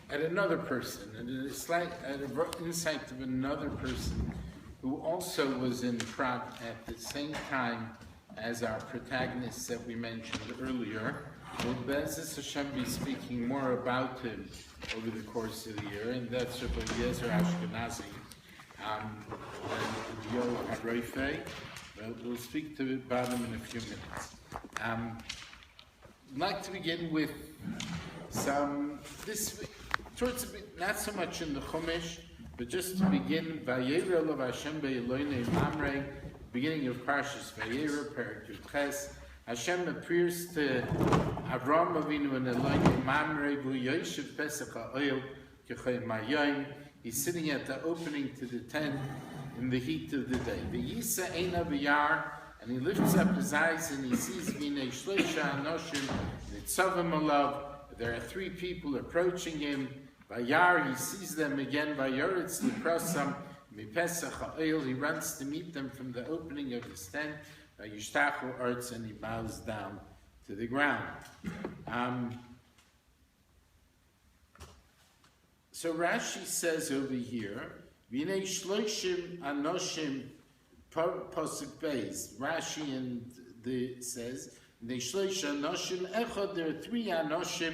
at another person, and a slight insight of another person who also was in Prague at the same time as our protagonists that we mentioned earlier. We'll Be'ezus Hashem be speaking more about him over the course of the year, and that's Rabbi Yezer Ashkenazi, and Yo Haroife. We'll speak about him in a few minutes. I'd like to begin with towards not so much in the Chumash, but just to begin, Vayera Lo Hashem Be'Eloinei Mamrei, beginning of Parshas Vayera, Perek Yud Ches. Hashem appears to Avram Avinu and Eloinei Mamrei V'Yoshev Pesach HaOil K'Chay Mayayim. He's sitting at the opening to the tent in the heat of the day. V'Yisa Eina V'Yar, and he lifts up his eyes and he sees V'nei Shleisha Anoshim Nitzavim Alav. There are three people approaching him. Vayar, he sees them again. Vayoretz Likrosam Mipesach HaOil, he runs to meet them from the opening of his tent. Vayishtachu Artz, and he bows down to the ground. So Rashi says over here, V'nei Shloshim Anoshim Pasuk Beis. Rashi says, V'nei Shloshim Anoshim Echad, there are three Anoshim,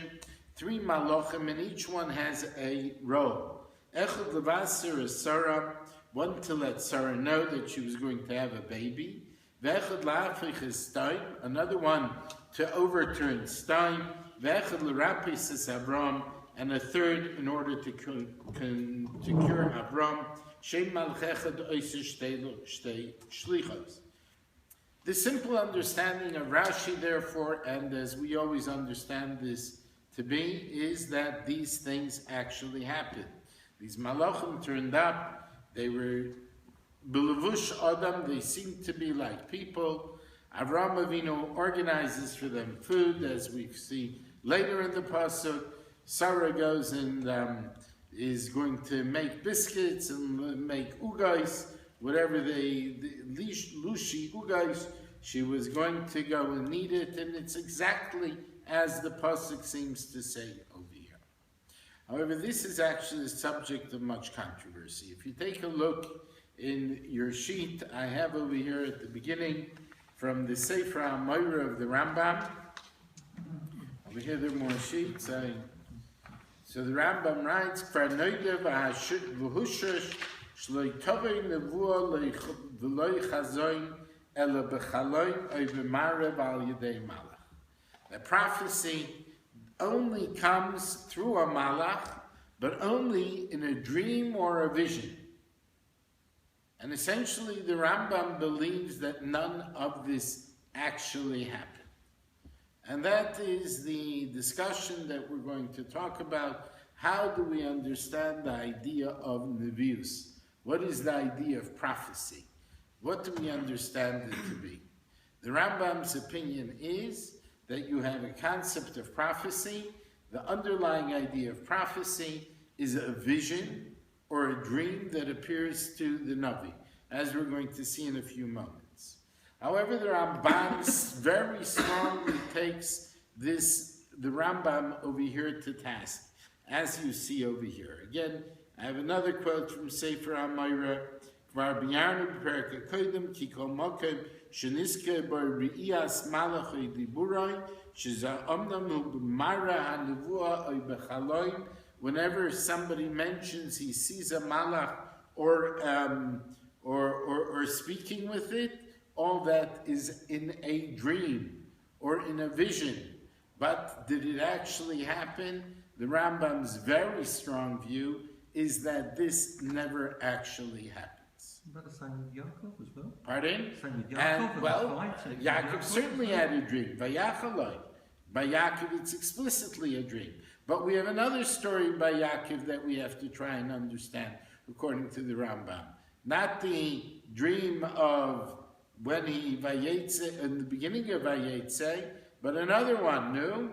three Malachim, and each one has a role. Echad Levasir is Sarah, one to let Sarah know that she was going to have a baby. V'echad La'afich is Stein, another one to overturn Stein. V'echad L'rapis is Avram, and a third in order to cure Avram. Shem Malchechad Oisish Shtei Shlichos. The simple understanding of Rashi, therefore, and as we always understand this to be, is that these things actually happened. These malachim turned up, they were belevush adam, they seemed to be like people. Avram Avinu organizes for them food, as we see later in the pasuk. Sarah goes and is going to make biscuits and make ugais, whatever lushi ugais, she was going to go and eat it, and it's exactly as the pasuk seems to say over here. However, this is actually the subject of much controversy. If you take a look in your sheet, I have over here at the beginning from the Sefer HaMoreh of the Rambam. Over here there are more sheets. So the Rambam writes, "Parnoidev v'hushash shloi tovei nevuah v'loi chazoin ela b'chaloin oy b'marev al yedei malach." The prophecy only comes through a malach, but only in a dream or a vision. And essentially, the Rambam believes that none of this actually happened. And that is the discussion that we're going to talk about. How do we understand the idea of nevius? What is the idea of prophecy? What do we understand it to be? The Rambam's opinion is that you have a concept of prophecy. The underlying idea of prophecy is a vision or a dream that appears to the Navi, as we're going to see in a few moments. However, the Rambam very strongly takes the Rambam over here to task, as you see over here. Again, I have another quote from Sefer HaMoreh, Kvar b'yarnu b'perek hakodim ki kol mokem sheniske bar ri'iyas malachei diburoi sheza omnam hu b'mara ha'nevuah oy b'chaloim. Whenever somebody mentions he sees a malach or speaking with it, all that is in a dream or in a vision. But did it actually happen? The Rambam's very strong view is that this never actually happens. Is that the same with Yaakov as well? Pardon? Same with Yaakov? Yaakov certainly had a dream. By Yaakov, it's explicitly a dream. But we have another story by Yaakov that we have to try and understand, according to the Rambam. Not the dream of when he Vayetze, in the beginning of Vayetze, but another one, no?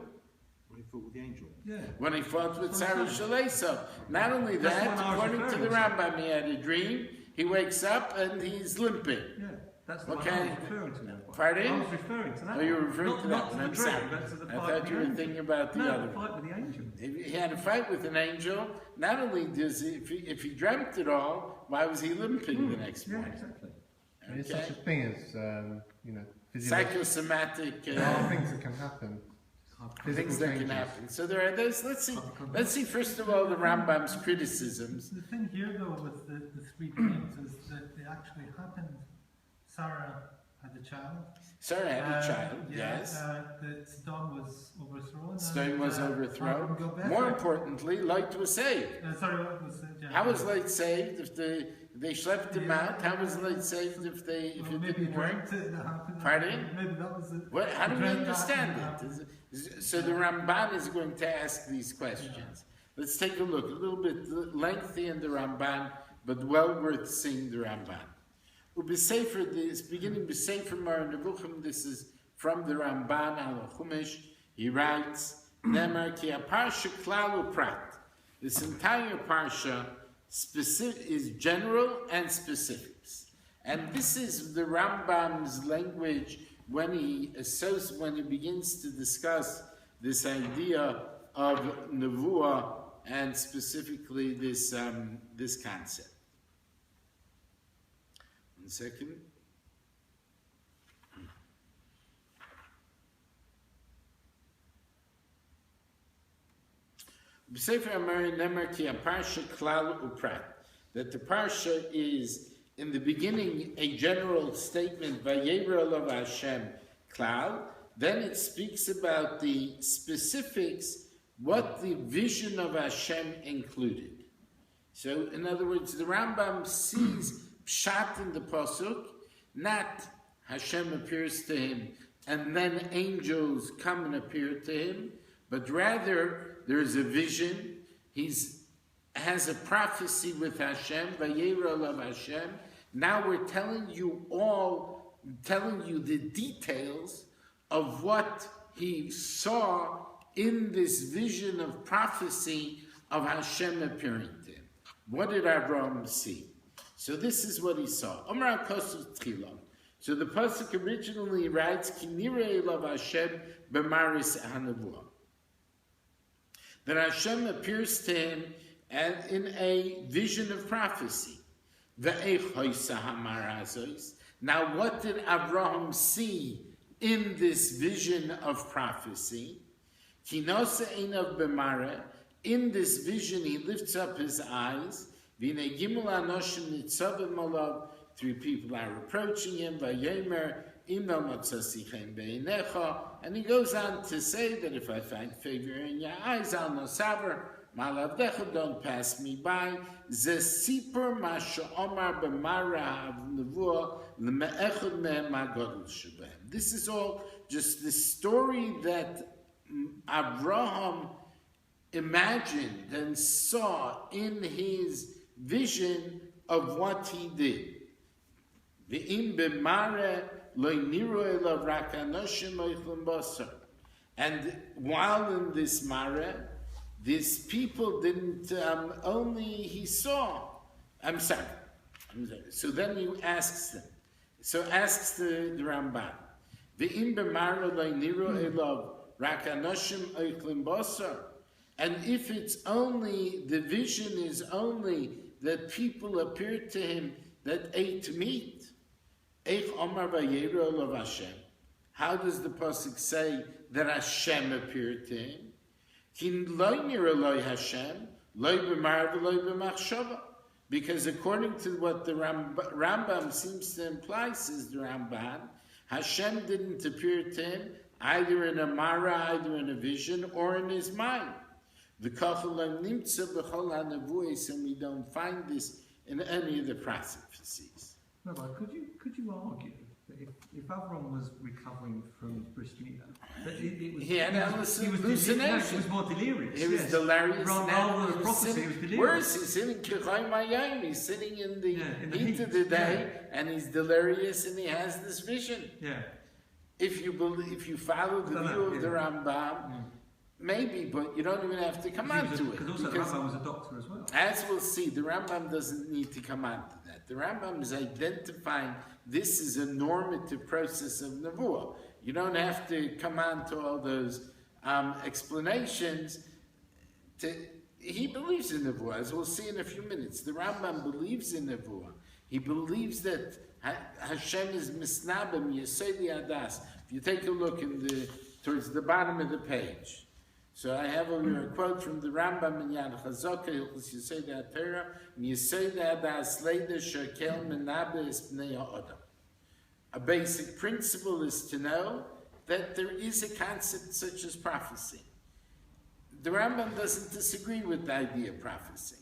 When he fought with the angel. Yeah. When he fought with Sarah Shaleso. Not only that, according to the Rambam, he had a dream, he wakes up and he's limping. Yeah, that's what I was referring to now. Pardon? I was referring to that. Oh, you were referring to that one. I'm sorry. I thought you were thinking about the other one. The fight with the angel. He had a fight with an angel. Not only does if he dreamt it all, why was he limping the next morning? Yeah, exactly. Okay. There's such a thing as psychosomatic things that can happen. Things that can happen. So there are those. Let's see first of all the Rambam's criticisms. The thing here though with the three dreams is that they actually happened. Sarah had a child. Sarah had a child, yes. The stone was overthrown. Stone was overthrown. More importantly, Lot was saved. Lot was saved. Yeah. How was Lot saved if they schlepped him out? How was Lot saved if it didn't work? Pardon? Maybe that was it. How do we understand it? So the Ramban is going to ask these questions. Yeah. Let's take a look. A little bit lengthy in the Ramban, but well worth seeing the Ramban. U'b'sefer, this beginning b'sefer Mar Nevuchim, this is from the Ramban al Chumash. He writes, Nemar ki parsha klal uprat. This entire parsha is general and specifics. And this is the Rambam's language when he begins to discuss this idea of nevuah and specifically this concept. 1 second. That the parsha is in the beginning a general statement by Yevra of Hashem klal. Then it speaks about the specifics, what the vision of Hashem included. So, in other words, the Rambam sees pshat in the pasuk, not Hashem appears to him and then angels come and appear to him, but rather there's a vision. He has a prophecy with Hashem, Vayera of Hashem. Now we're telling you the details of what he saw in this vision of prophecy of Hashem appearing to him. What did Abraham see? So this is what he saw. So the pasuk originally writes, Ki nirei elav Hashem b'maris hanavuah. That Hashem appears to him and in a vision of prophecy. Now what did Abraham see in this vision of prophecy? In this vision he lifts up his eyes. 3 people are approaching him. And he goes on to say that if I find favor in your eyes, I'll no saver. Don't pass me by. This is all just the story that Abraham imagined and saw in his vision of what he did. And while in this mare, these people didn't only he saw. I'm sorry. So then he asks them. So asks the Ramban. And if it's only, the vision is only that people appeared to him that ate meat, how does the pasuk say that Hashem appeared to him? Because according to what the Rambam seems to imply, says the Ramban, Hashem didn't appear to him either in a mara, either in a vision, or in his mind. And we don't find this in any of the prophecies. Rabbi, could you argue that if Avram was recovering from Brismia, that he had hallucinations. He was more delirious. He was delirious. Rather than prophecy, he was delirious. Worse, he's sitting he's sitting in the heat of the day, and he's delirious, and he has this vision. Yeah. If you follow the view of the Rambam, maybe, but you don't even have to come on to it. Because also the Rambam was a doctor as well. As we'll see, the Rambam doesn't need to come on to that. The Rambam is identifying this is a normative process of Nevuah. You don't have to come on to all those explanations. he believes in Nevuah, as we'll see in a few minutes. The Rambam believes in Nevuah. He believes that Hashem is misnabim yesedi adas. If you take a look towards the bottom of the page. So I have over here a quote from the Rambam in Yad Chazaka, Hilchos Yesod HaTorah, Yesod Adas Leida Shekel Menabe Es Bnei HaAdam. A basic principle is to know that there is a concept such as prophecy. The Rambam doesn't disagree with the idea of prophecy.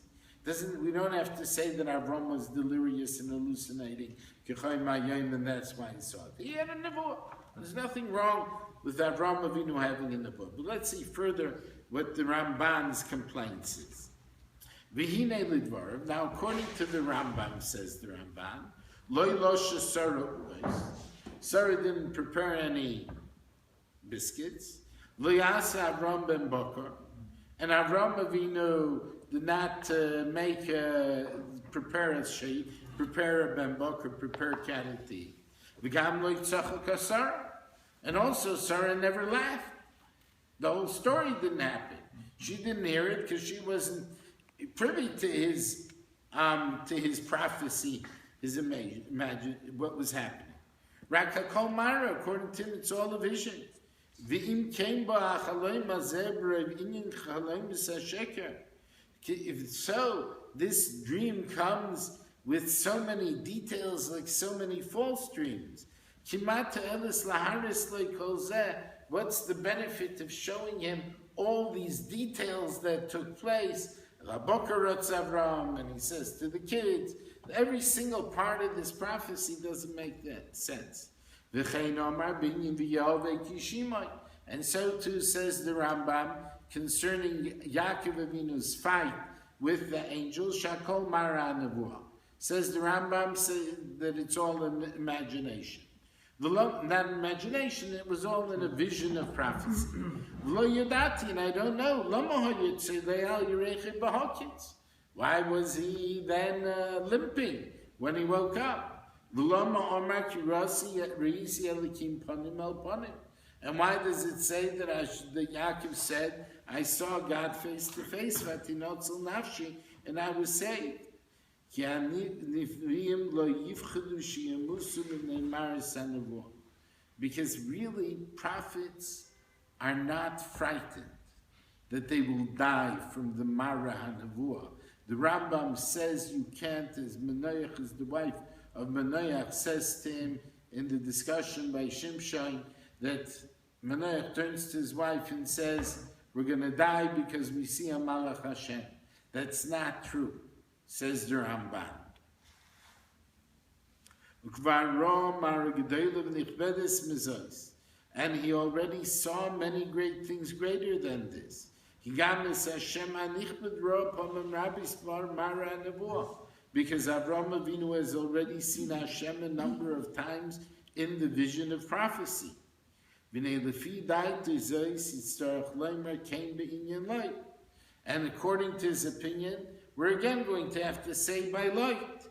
We don't have to say that Avram was delirious and hallucinating, and that's why he saw it. He had a nevuah. There's nothing wrong with Avram Avinu having a nevuah. But let's see further what the Ramban's complaints is. V'hinei lidvarav. Now, according to the Rambam, says the Ramban, Lo yilosha Sarah u'os. Sarah didn't prepare any biscuits. Lo yasa Avram ben Bokar. And Avram Avinu did not prepare a ben Bokar, prepare cattle to eat. V'gam lo yitzachak Sarah. And also Sarah never laughed. The whole story didn't happen. She didn't hear it because she wasn't privy to his prophecy, his imagine what was happening. Rakakol Mara, according to him, it's all a vision. If so, this dream comes with so many details, like so many false dreams. What's the benefit of showing him all these details that took place? And he says to the kids, every single part of this prophecy doesn't make that sense. And so too says the Rambam concerning Yaakov Avinu's fight with the angels, Shakol Mara Nevuah. Says the Rambam that it's all an imagination. Not imagination, it was all in a vision of prophecy. Lo yadati, and I don't know. Why was he then limping when he woke up? And why does it say that Yaakov said, I saw God face to face, and I was saved? Because really, prophets are not frightened that they will die from the Mara HaNevuah. The Rambam says you can't, as Manoach, as the wife of Manoach, says to him in the discussion by Shimshon, that Manoach turns to his wife and says, we're going to die because we see a Malach Hashem. That's not true, says the Ramban. And he already saw many great things greater than this. Because Avraham Avinu has already seen Hashem a number of times in the vision of prophecy. And according to his opinion, we're again going to have to say by light.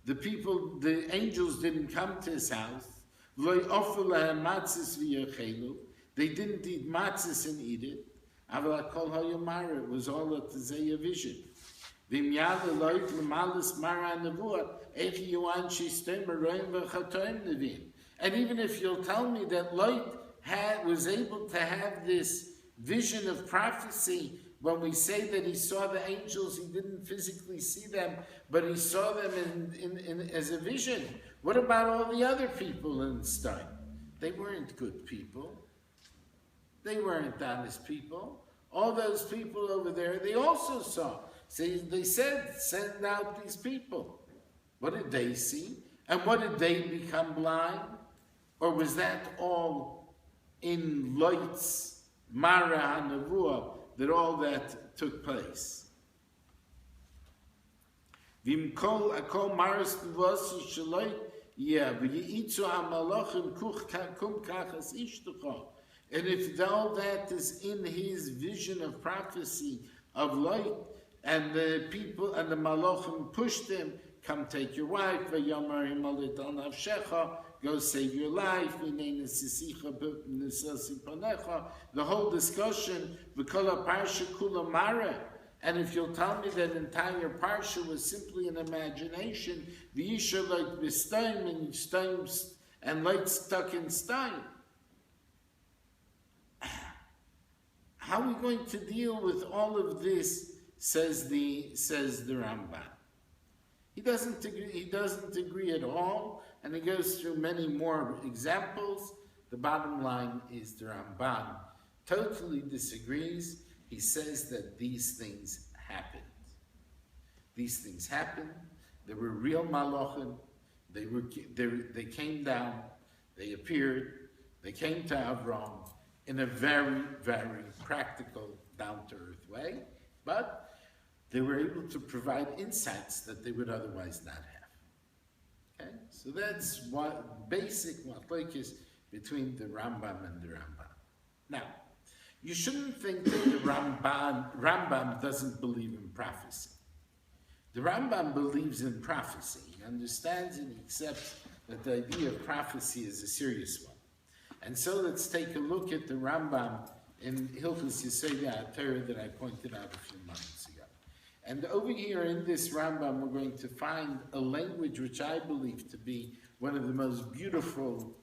The angels didn't come to his house. They didn't eat matzahs and eat it. It was all a Tizaya vision. And even if you'll tell me that Lot was able to have this vision of prophecy, when we say that he saw the angels, he didn't physically see them, but he saw them in as a vision. What about all the other people in Stein? They weren't good people. They weren't honest people. All those people over there, they also saw. See, they said, send out these people. What did they see? And what did they become blind? Or was that all in Lot's Mara HaNevuah, that all that took place? And if all that is in his vision of prophecy of light, and the people and the malachim pushed him, come take your wife, go go save your life, the whole discussion, parsha kula mara. And if you'll tell me that entire parsha was simply an imagination, the isha like b'stein and stones and like stuck in stone. How are we going to deal with all of this? Says the Rambam. He doesn't agree at all, and he goes through many more examples. The bottom line is the Rambam totally disagrees. He says that these things happened. These things happened. There were real malachim. They came down. They appeared. They came to Avram in a very, very practical, down-to-earth way, but they were able to provide insights that they would otherwise not have. Okay, so that's what basic machlokes between the Rambam and the Rambam. Now, you shouldn't think that the Rambam doesn't believe in prophecy. The Rambam believes in prophecy. He understands and accepts that the idea of prophecy is a serious one. And so let's take a look at the Rambam in Hilchos Yesodei HaTorah that I pointed out a few months ago. And over here in this Rambam, we're going to find a language which I believe to be one of the most beautiful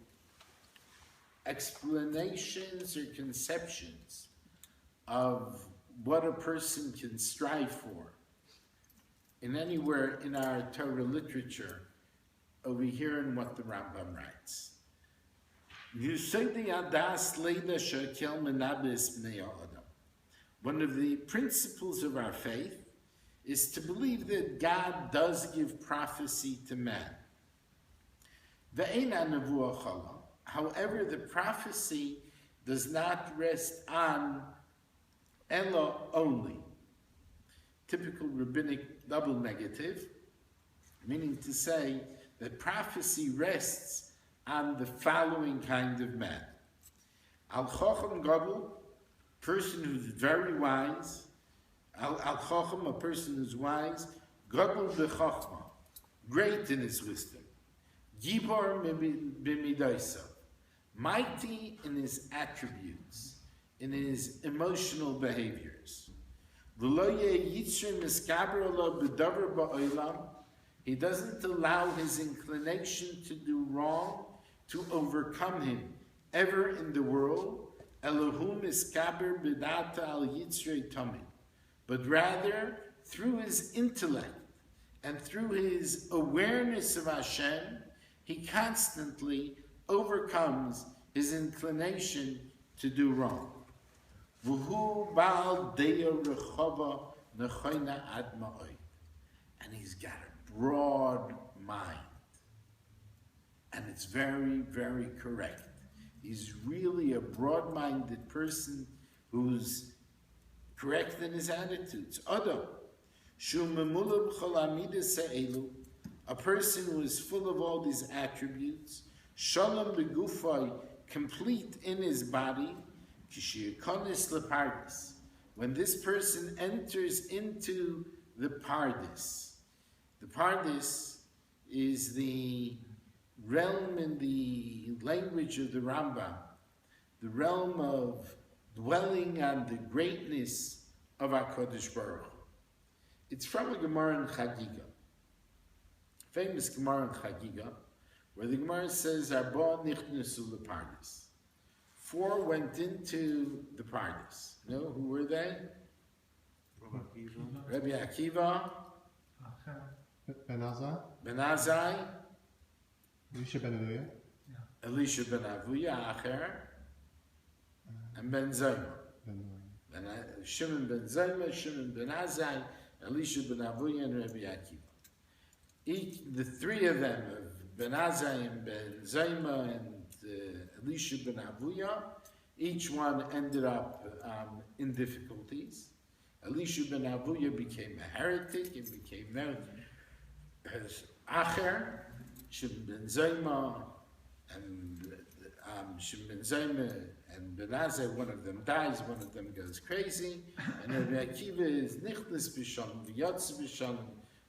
explanations or conceptions of what a person can strive for in anywhere in our Torah literature, over here in what the Rambam writes. One of the principles of our faith is to believe that God does give prophecy to man. However, the prophecy does not rest on Ella only. Typical rabbinic double negative, meaning to say that prophecy rests on the following kind of man. Al Chacham Gadol, person who's very wise. Al Chacham, a person who's wise. Gadol b'chachma, great in his wisdom. Gibor b'midaisa, mighty in his attributes, in his emotional behaviors. He doesn't allow his inclination to do wrong to overcome him ever in the world. But rather, through his intellect and through his awareness of Hashem, he constantly overcomes his inclination to do wrong. And he's got a broad mind. And it's very, very correct. He's really a broad-minded person who's correct in his attitudes. A person who is full of all these attributes. Shalom begufay, complete in his body. When this person enters into the Pardis is the realm in the language of the Rambam, the realm of dwelling on the greatness of HaKadosh Baruch Hu. It's from a Gemara in Chagiga, famous Gemara in Chagiga, where the Gemara says, Arba nichnesu lepardis. 4 went into the Pardis. You know, who were they? Rabbi Akiva, Ben Azai, Elisha ben Avuya, Elisha ben Avuya, Acher, and Ben Zoma. Shimon ben Zoma, Shimon ben Azai, Elisha ben Avuya, and Rabbi Akiva. The 3 of them, Ben Azai and Ben Zoma and Elisha ben Avuya, each one ended up in difficulties. Elisha ben Avuya became a heretic and became known as Acher. Shimon ben Zoma and Shimon ben Zoma and Ben Azai, one of them dies, one of them goes crazy, and Rabbi Akiva is nichnas b'shalom, v'yotz b'shalom,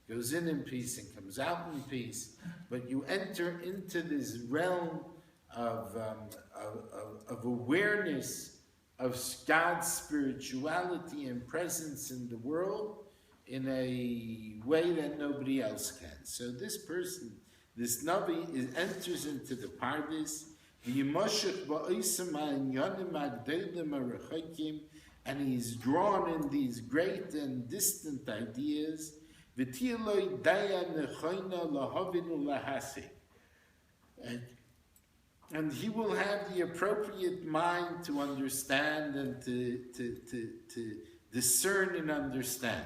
goes in peace and comes out in peace, but you enter into this realm of awareness of God's spirituality and presence in the world in a way that nobody else can. So this person, this Navi, enters into the Pardes, and he's drawn in these great and distant ideas, and he will have the appropriate mind to understand and to discern and understand.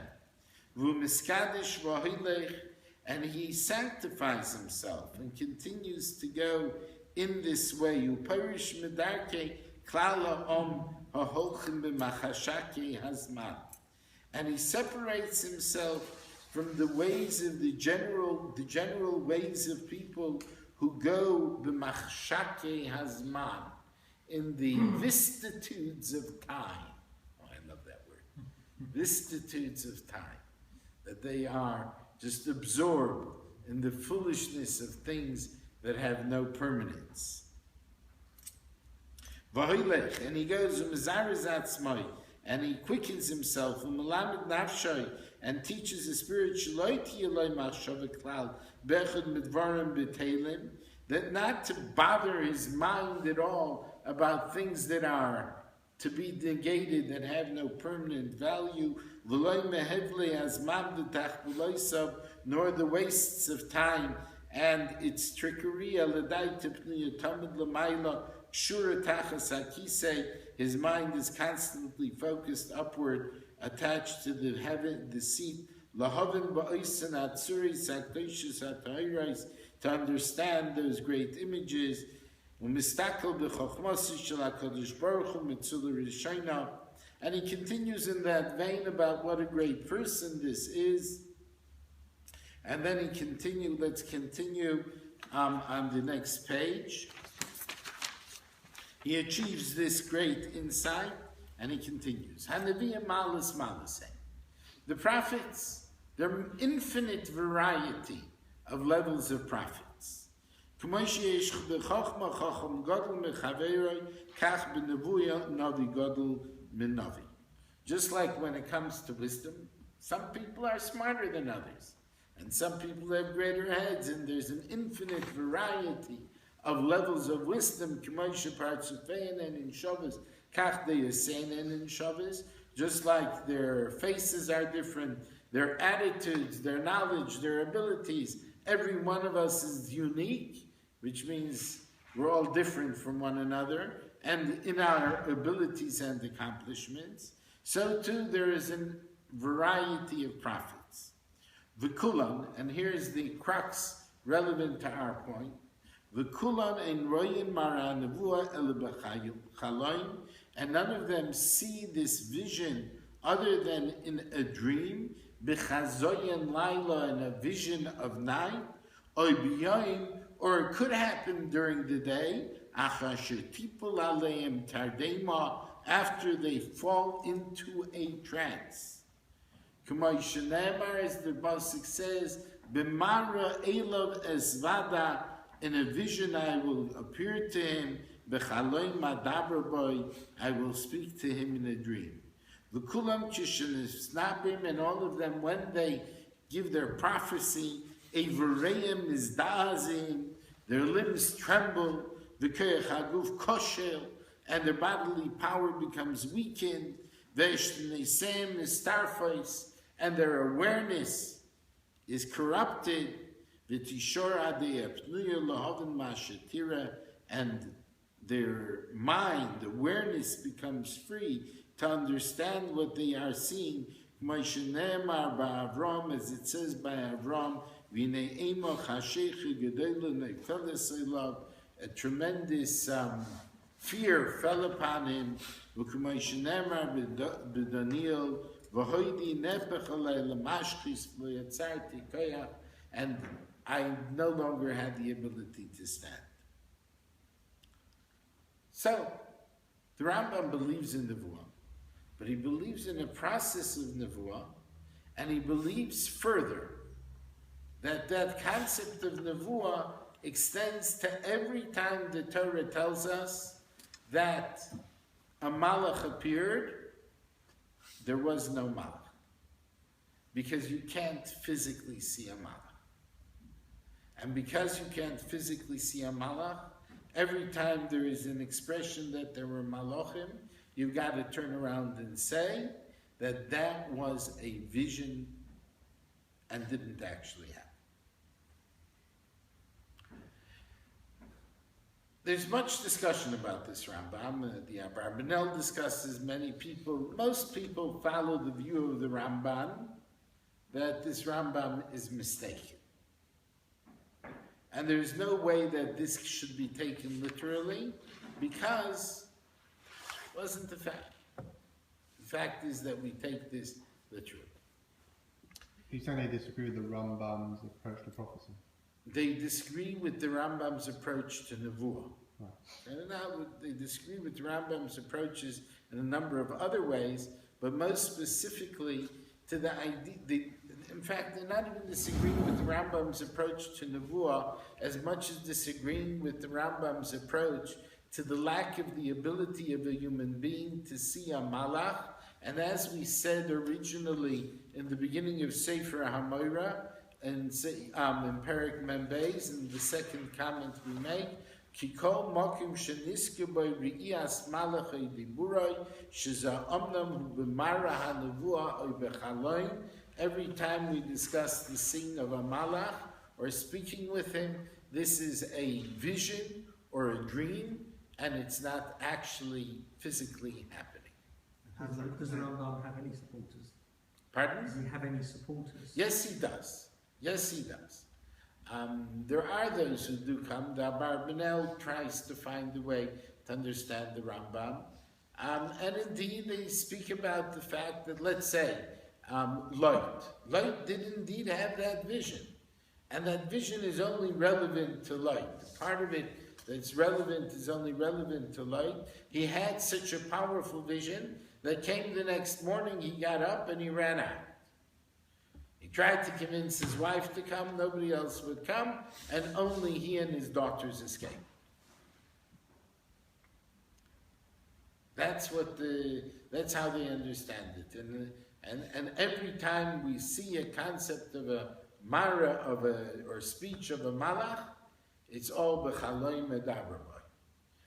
And he sanctifies himself and continues to go in this way. And he separates himself from the ways of the general ways of people who go b'machshake hazman, in the vicissitudes of time. Oh, I love that word. Vicissitudes of time. That they are just absorbed in the foolishness of things that have no permanence. And he goes and he quickens himself and teaches the spirit that not to bother his mind at all about things that are to be negated, that have no permanent value, nor the wastes of time and its trickery. His mind is constantly focused upward, attached to the heaven, the seat, to understand those great images. And he continues in that vein about what a great person this is. And then let's continue on the next page. He achieves this great insight, and he continues. The prophets, there are infinite variety of levels of prophets. Just like when it comes to wisdom, some people are smarter than others, and some people have greater heads, and there's an infinite variety of levels of wisdom. Just like their faces are different, their attitudes, their knowledge, their abilities, every one of us is unique, which means we're all different from one another, and in our abilities and accomplishments. So too there is a variety of prophets. V'kulan, and here's the crux relevant to our point. V'kulan ein royin mara nevuah el b'chaloim, and none of them see this vision other than in a dream, b'chazoyen laila, in a vision of night, oy b'yoyim, or it could happen during the day, achasher tipul aleim tardema, after they fall into a trance. K'may shenemar, as the pasuk says, b'mara elav esvada, in a vision I will appear to him, b'chaloim madaber boy, I will speak to him in a dream. V'kulam kishenisnabim, and all of them, when they give their prophecy, Eivareim is da'azim, their limbs tremble, v'keich haguf koshel, and their bodily power becomes weakened, v'eshnesem is starface, and their awareness is corrupted, v'tishor adei apnuya lahavin ma'ashetira, and their mind, awareness becomes free to understand what they are seeing. Ma'ashenemar ba'Avram, as it says by Avram, a tremendous fear fell upon him. And I no longer had the ability to stand. So, the Rambam believes in Nevuah, but he believes in a process of Nevuah, and he believes further that concept of nevuah extends to every time the Torah tells us that a malach appeared, there was no malach. Because you can't physically see a malach. And because you can't physically see a malach, every time there is an expression that there were malachim, you've got to turn around and say that that was a vision and didn't actually happen. There's much discussion about this Rambam. The Abarbanel discusses most people follow the view of the Ramban that this Rambam is mistaken. And there's no way that this should be taken literally because it wasn't the fact. The fact is that we take this literally. You're saying they disagree with the Rambam's approach to prophecy? They disagree with the Rambam's approach to Nevuah. Right. And now they disagree with the Rambam's approaches in a number of other ways, but most specifically to the idea. In fact, they're not even disagreeing with the Rambam's approach to Nevuah as much as disagreeing with the Rambam's approach to the lack of the ability of a human being to see a malach. And as we said originally in the beginning of Sefer HaMorah, and in Perek Membeis, in the second comment we make, Kikol Mokim Sheniske Boy Ri'iyas Malachei Diburoi Sheza Omnam Hu B'Mara HaNevuah Oy B'Chaloim. Every time we discuss the seeing of a malach or speaking with him, this is a vision or a dream, and it's not actually physically happening. Does the Rambam have any supporters? Pardon? Does he have any supporters? Yes, he does. Yes, he does. There are those who do come. The Abarbanel tries to find a way to understand the Rambam. And indeed, they speak about the fact that, let's say, light did indeed have that vision. And that vision is only relevant to light. The part of it that's relevant is only relevant to light. He had such a powerful vision that came the next morning, he got up and he ran out. He tried to convince his wife to come, nobody else would come, and only he and his daughters escaped. That's how they understand it. And every time we see a concept of a mara or speech of a malach, it's all b'chaloi medabrabai.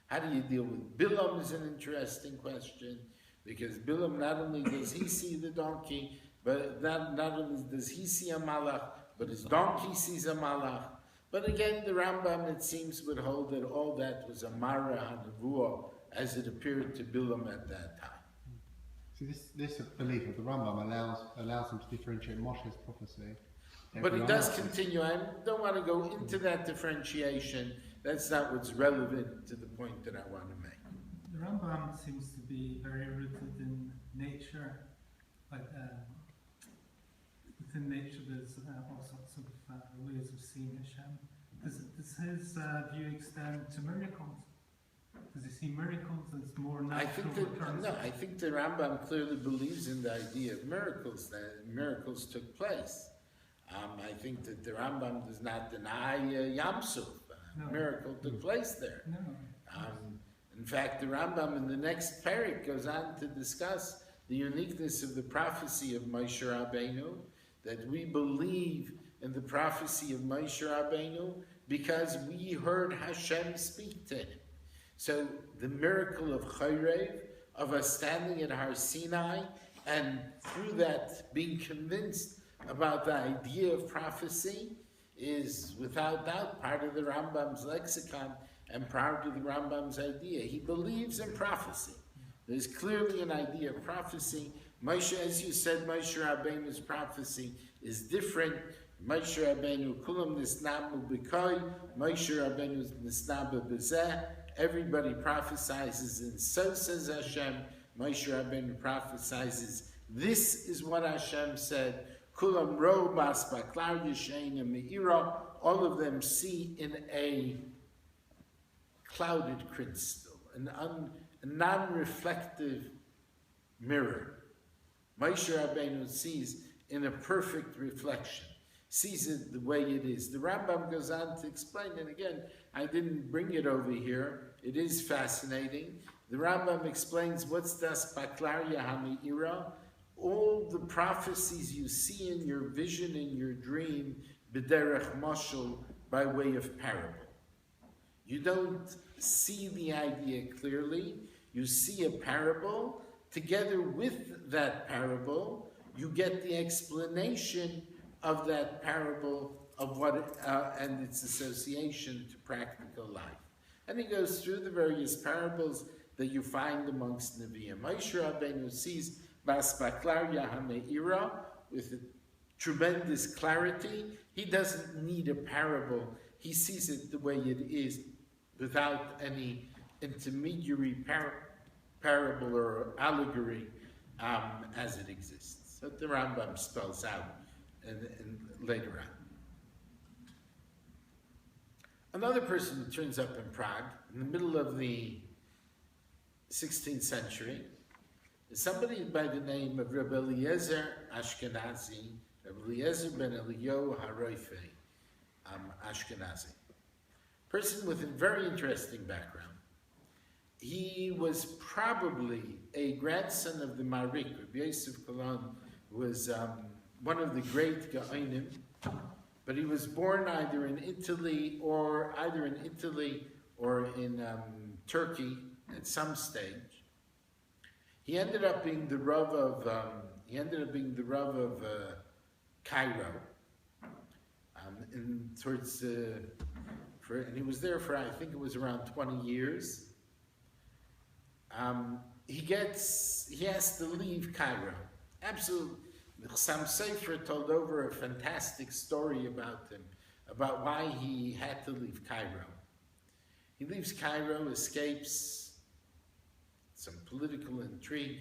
How do you deal with Bilam is an interesting question, because Bilam, not only does he see the donkey, but not only does he see a malach, but his donkey sees a malach. But again, the Rambam, it seems, would hold that all that was a mara ha'nevuah as it appeared to Bilam at that time. So this belief of the Rambam allows him to differentiate Moshe's prophecy. But it does continue. I don't want to go into that differentiation. That's not what's relevant to the point that I want to make. The Rambam seems to be very rooted in nature. Like within nature, there's all sorts of ways of seeing Hashem. Does his view extend to miracles? Does he see miracles as more natural? I think the Rambam clearly believes in the idea of miracles, that miracles took place. I think that the Rambam does not deny Yam Suf. Miracle took place there. No. In fact, the Rambam in the next parak goes on to discuss the uniqueness of the prophecy of Moshe Rabbeinu, that we believe in the prophecy of Moshe Rabbeinu because we heard Hashem speak to him. So the miracle of Chayrev, of us standing at Har Sinai, and through that being convinced about the idea of prophecy, is without doubt part of the Rambam's lexicon and part of the Rambam's idea. He believes in prophecy. There's clearly an idea of prophecy. Moshe, as you said, Moshe Rabbeinu's prophecy is different. Moshe Rabbeinu kulam nisnabu b'koi, Moshe Rabbeinu's nisnabu b'zeh. Everybody prophesizes, and so says Hashem. Moshe Rabbeinu prophesizes, this is what Hashem said. Kulam ro bas baklar yishein me'ira. All of them see in a clouded crystal, a non-reflective mirror. Moshe Rabbeinu sees in a perfect reflection. sees it the way it is. The Rambam goes on to explain, and again, I didn't bring it over here. It is fascinating. The Rambam explains what's das Baklaria Hami'ira, all the prophecies you see in your vision, in your dream, b'derech mashal, by way of parable. You don't see the idea clearly. You see a parable. Together with that parable, you get the explanation of that parable of what and its association to practical life. And he goes through the various parables that you find amongst Nevi'im. Moshe Rabbeinu sees Bas Baklaria HaMe'ira with a tremendous clarity. He doesn't need a parable. He sees it the way it is without any intermediary parable or allegory as it exists. So the Rambam spells out and later on. Another person who turns up in Prague in the middle of the 16th century is somebody by the name of Rabbi Eliezer Ashkenazi, Rabbi Eliezer ben Eliyahu HaRoife Ashkenazi. Person with a very interesting background. He was probably a grandson of the Marik. Rabbi Yosef Kolon was one of the great Gaonim, but he was born either in Italy or in Turkey at some stage. He ended up being the Rav of Cairo, and he was there for I think it was around 20 years. He has to leave Cairo. Absolutely. Some Sefer told over a fantastic story about him, about why he had to leave Cairo. He leaves Cairo, escapes some political intrigue.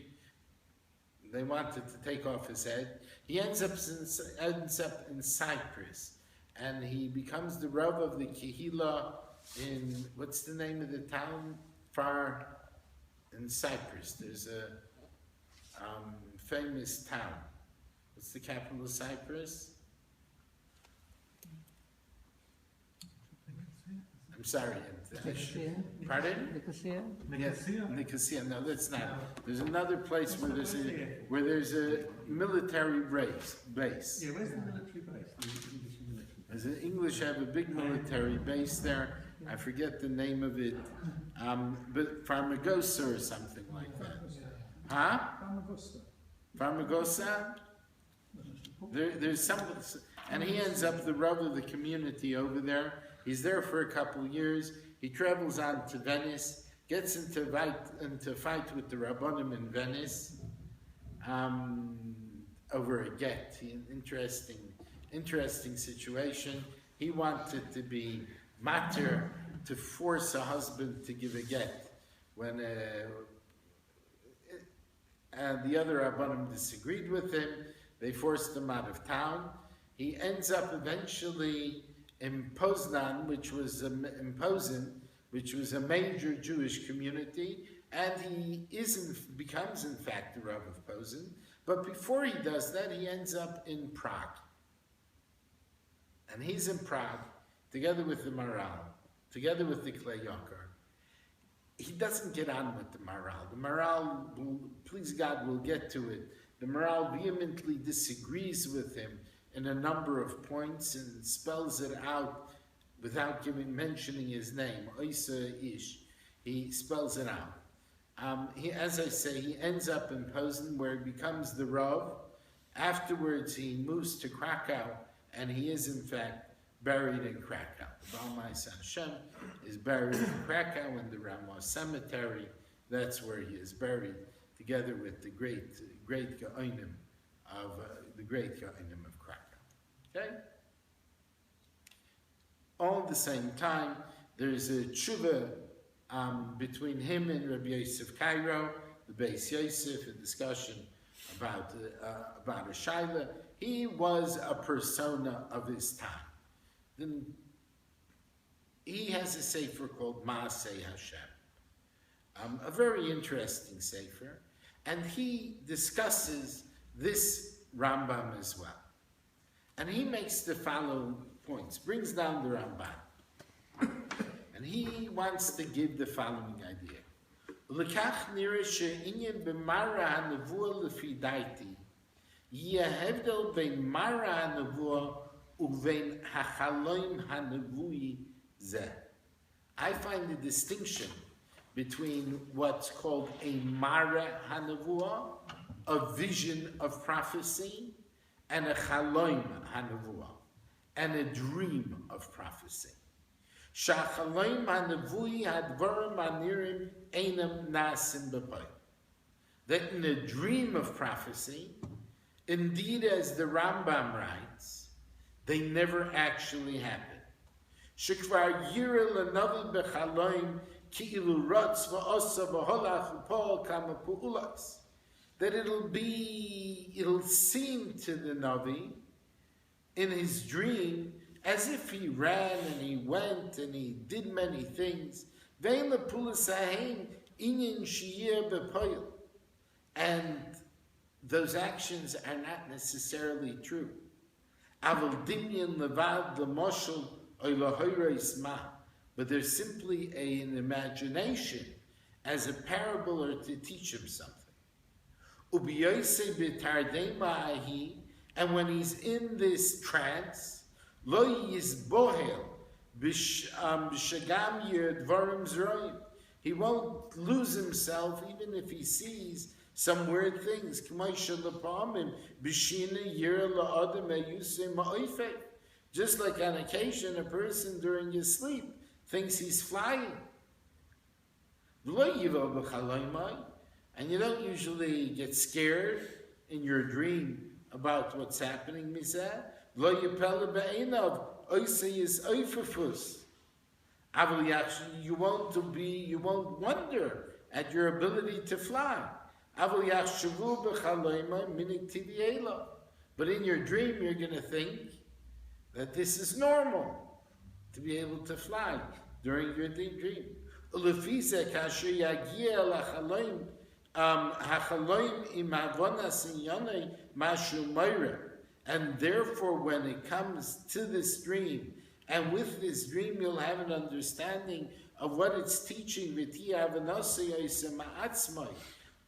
They wanted to take off his head. He ends up in Cyprus, and he becomes the Rav of the Kehillah in, what's the name of the town? Far in Cyprus. There's a famous town. What's the capital of Cyprus? I'm sorry. Pardon? Nicosia? Yes, Nicosia. No, that's not. There's another place where there's a military base. Yeah, where's the military base? There's an English have a big military base there. I forget the name of it, but Farmagosa or something like that. Huh? Farmagosa? There's some, and he ends up the Rav of the community over there. He's there for a couple of years. He travels on to Venice, gets into fight with the Rabbanim in Venice over a get. Interesting situation. He wanted to be matir, to force a husband to give a get. When the other Rabbanim disagreed with him, they forced him out of town. He ends up eventually in Poznan, which was a major Jewish community, and he becomes in fact the Rav of Poznan. But before he does that, he ends up in Prague. And he's in Prague, together with the Maral, together with the Klei Yakar. He doesn't get on with the Maral. The Maral, please God, we'll get to it. The Maral vehemently disagrees with him in a number of points and spells it out without mentioning his name. Oisa Ish. He spells it out. As I say, he ends up in Poznan, where he becomes the Rav. Afterwards, he moves to Krakow, and he is in fact buried in Krakow. The Baal Ma'aseh Hashem is buried in Krakow in the Ramah Cemetery. That's where he is buried, together with the great Gaonim of Krakow. Okay. All at the same time, there's a tshuva between him and Rabbi Yosef Cairo, the Beis Yosef, a discussion about a shaila. He was a persona of his time. Then he has a sefer called Maaseh Hashem, a very interesting sefer, and he discusses this Rambam as well. And he makes the following points, brings down the Ramban. And he wants to give the following idea. L'kach nira she'inyan b'mara ha'nevua lefi daiti, yehevdel bein mara ha'nevua uvein ha'chaloim ha'nevui zeh. I find the distinction between what's called a mara ha'nevua, a vision of prophecy, and a chaloim ha'nevua, and a dream of prophecy. Shachaloim ha'nevui hadvarim anirim einam nasim b'pay. That in a dream of prophecy, indeed, as the Rambam writes, they never actually happen. Shekvar yira l'navi b'chaloim ki'ilu rotz v'osa v'holach v'pol kama pu'ulas. That it'll seem to the Navi in his dream as if he ran and he went and he did many things. And those actions are not necessarily true. But they're simply an imagination as a parable or to teach him something. And when he's in this trance, he won't lose himself even if he sees some weird things. Just like on occasion, a person during his sleep thinks he's flying. And you don't usually get scared in your dream about what's happening. You won't wonder at your ability to fly. But in your dream, you're going to think that this is normal to be able to fly during your deep dream. And therefore, when it comes to this dream, and with this dream, you'll have an understanding of what it's teaching.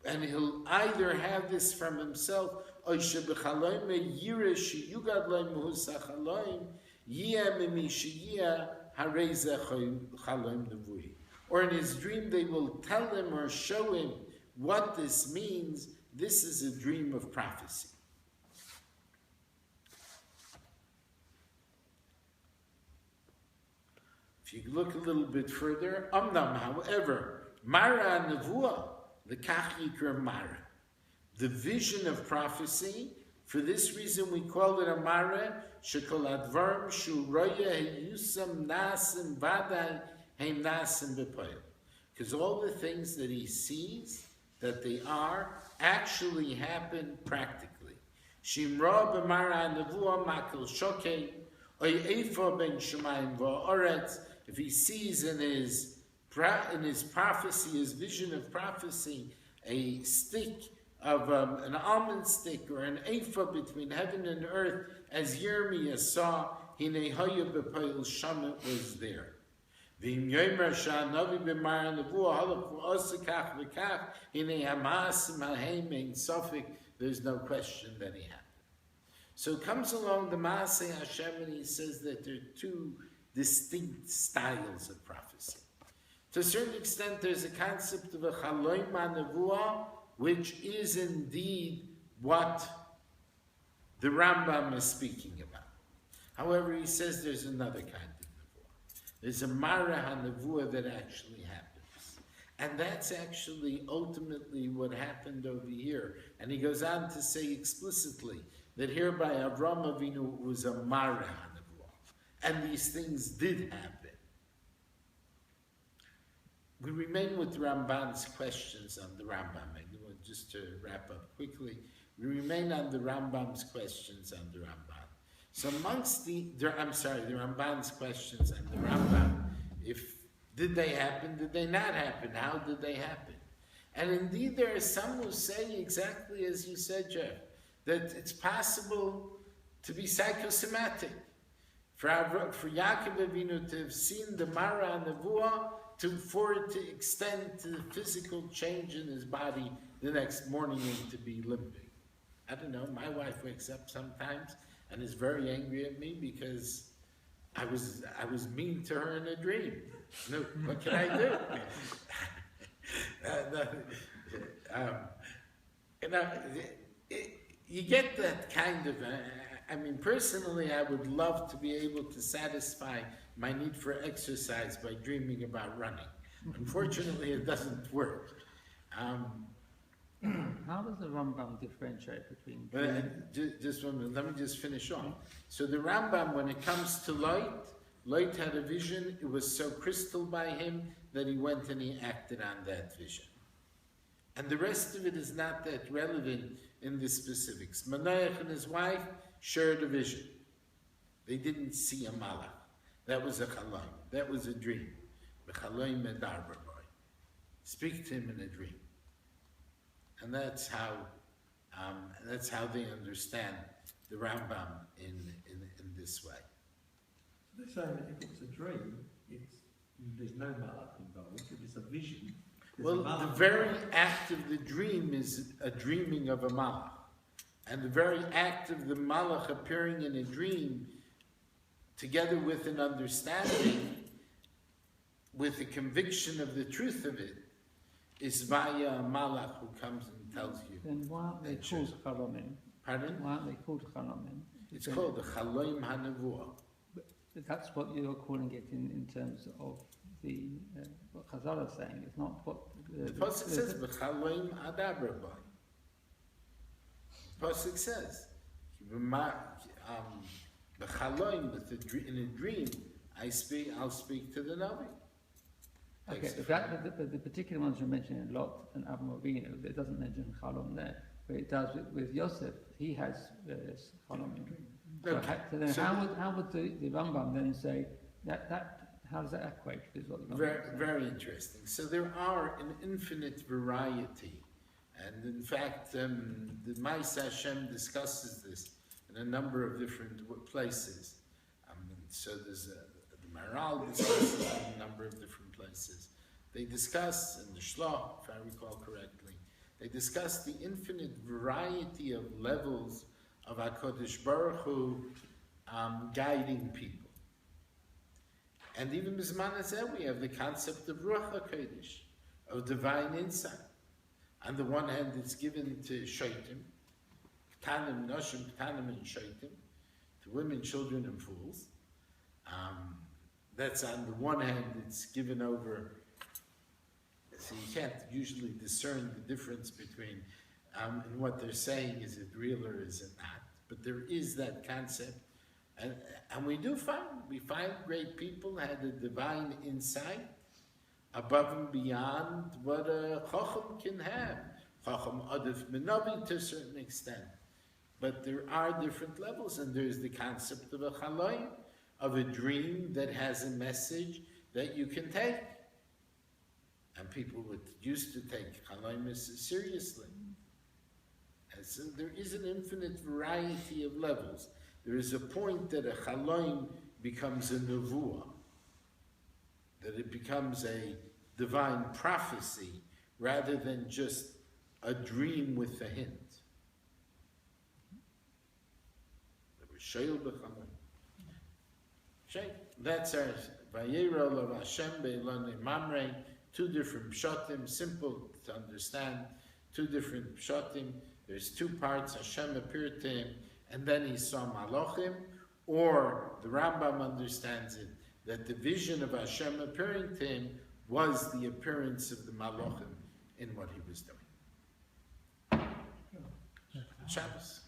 And he'll either have this from himself, or in his dream they will tell him or show him what this means. This is a dream of prophecy. If you look a little bit further, however, Mara Nevuah, the Kach Yikra Mara, the vision of prophecy, for this reason we call it a Mara, Shekol Advarim Shu Roya Heyusam Nasim Vadai Heim Nasim B'Poyel. Because all the things that he sees, that they are, actually happen practically. Shimra B'Mara Nevuah Makel Shokei, Oy Eifa Ben Shemayim V'Oretz. If he sees in his prophecy, his vision of prophecy, a stick of an almond stick or an ephah between heaven and earth, as Yirmiyah saw, Hinei Haya B'Poyel Shamet was there. V'im Yomer Sha'anavi B'Mara Nevuah Halach V'Osikach V'Kach Hinei Hamas Malheim Ein Sofik. There's no question that he happened. So it comes along the Maaseh Hashem and he says that there are two distinct styles of prophecy. To a certain extent, there's a concept of a chaloim nevuah, which is indeed what the Rambam is speaking about. However, he says there's another kind of nevuah. There's a mara nevuah that actually happens. And that's actually ultimately what happened over here. And he goes on to say explicitly that here by Avram Avinu it was a mara nevuah. And these things did happen. We remain with Ramban's questions on the Rambam. Just to wrap up quickly, we remain on the Rambam's questions on the Ramban. So amongst the Ramban's questions on the Rambam, did they happen, did they not happen, how did they happen? And indeed there are some who say exactly as you said, Jeff, that it's possible to be psychosomatic. For Yaakov Avinu to have seen the Mara and the Nevuah, for it to extend to the physical change in his body the next morning and to be limping. I don't know, my wife wakes up sometimes and is very angry at me because I was mean to her in a dream. No, what can I do? You get that kind of, personally, I would love to be able to satisfy my need for exercise by dreaming about running. Unfortunately, it doesn't work. How does the Rambam differentiate between... Just 1 minute, let me just finish on. So the Rambam, when it comes to Light had a vision, it was so crystal by him that he went and he acted on that vision. And the rest of it is not that relevant in the specifics. Manoach and his wife shared a vision. They didn't see a malach. That was a chalom. That was a dream. Speak to him in a dream. And that's how they understand the Rambam in this way. They're saying that if it's a dream, there's no malach involved. If it's a vision, well, the very act of the dream is a dreaming of a malach. And the very act of the malach appearing in a dream, together with an understanding, with a conviction of the truth of it, is via a malach who comes and tells you. Then why aren't they called chalomim? Pardon? Why aren't they called chalomim? It's called the chalom hanevuah. But that's what you're calling it in terms of the what Chazal is saying. It's not what the pasuk says. B'chalom adabra by. The pasuk says, b'chalom, in a dream, I'll speak to the Navi. Okay, but the particular ones you're mentioning, Lot and Avram Avinu, it doesn't mention Chalom there, but it does with Yosef. He has Chalom. Okay. So then how would the Rambam then say that how does that equate with what the Rambam says? Very interesting. So there are an infinite variety, and in fact, the Ma'aseh Hashem discusses this in a number of different places. So there's the Maharal discusses it in a number of different places. They discuss, in the Shloh, if I recall correctly, they discuss the infinite variety of levels of HaKadosh Baruch Hu guiding people. And even Bizman Hazeh, we have the concept of Ruach HaKodesh, of divine insight. On the one hand, it's given to Shaitim, Ktanim, Noshim, Ktanim, and Shaitim, to women, children, and fools. That's on the one hand, it's given over, so you can't usually discern the difference between and what they're saying, is it real or is it not? But there is that concept. And we find great people had a divine insight above and beyond what a Chacham can have. Chacham Adif Menavi to a certain extent. But there are different levels, and there's the concept of a Chaloim, of a dream that has a message that you can take. And people used to take Chaloim seriously. And so there is an infinite variety of levels. There is a point that a Chaloim becomes a Nevuah, that it becomes a divine prophecy rather than just a dream with a hint. That's our Vayera of Hashem Be'ilone Mamre, 2 different pshatim, simple to understand, 2 different pshatim. There's 2 parts. Hashem appeared to him, and then he saw Malachim, or the Rambam understands it, that the vision of Hashem appearing to him was the appearance of the Malachim in what he was doing. Shabbos.